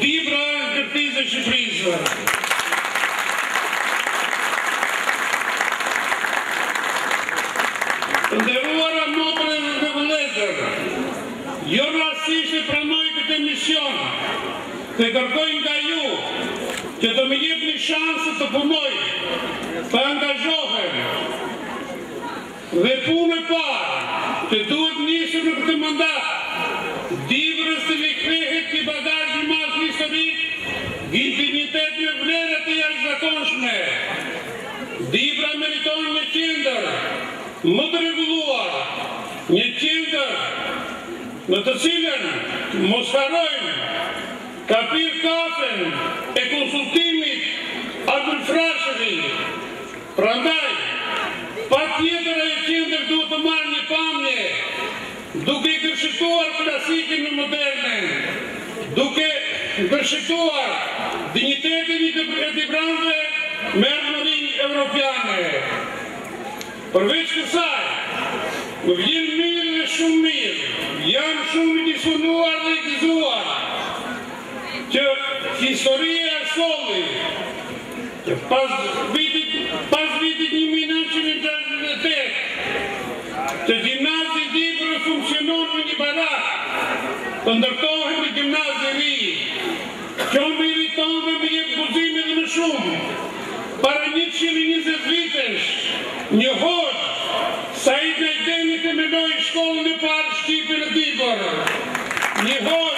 Dibra është ndërtesë e Shqipërisë. Të nderuara motra dhe vëllezër, jo rastisht e pranoj këtë emision, dhe kërkoj nga ju që të më jepni shansë të punoj, të angazhohem. Dhe punë e parë që duhet nisur në këtë mandat, Dibrës të rikthehet këtij bagazhi i madh historik, intimitet me vlerat e jashtëzakonshme. Dibra meriton një qendër më të rregulluar, një qendër në të cilën mos harrojmë ka pirë kafen e konsultimit arbëfrashëri. Prandaj, patjetër ajo qendër duhet të marrë një pamje, duke i kërshituar klasikin në modernen, duke kërshituar dignitetin e dibranëve me ardhmërinë evropiane. Përveç kësaj, më vjen mirë dhe shumë mirë, jam shumë i disponuar dhe i gëzuar që historia e solli që pas vitit 1968 që gjimnazi i Dibrës funksionon në një barak, të ndërtohet në gjimnazi i ri, që më iriton dhe më jep guzime dhe më shumë. Para 120 vitesh, një hoxh, Said Najdeni themeloi shkollën e parë shqipe në Dibër. Një hoxh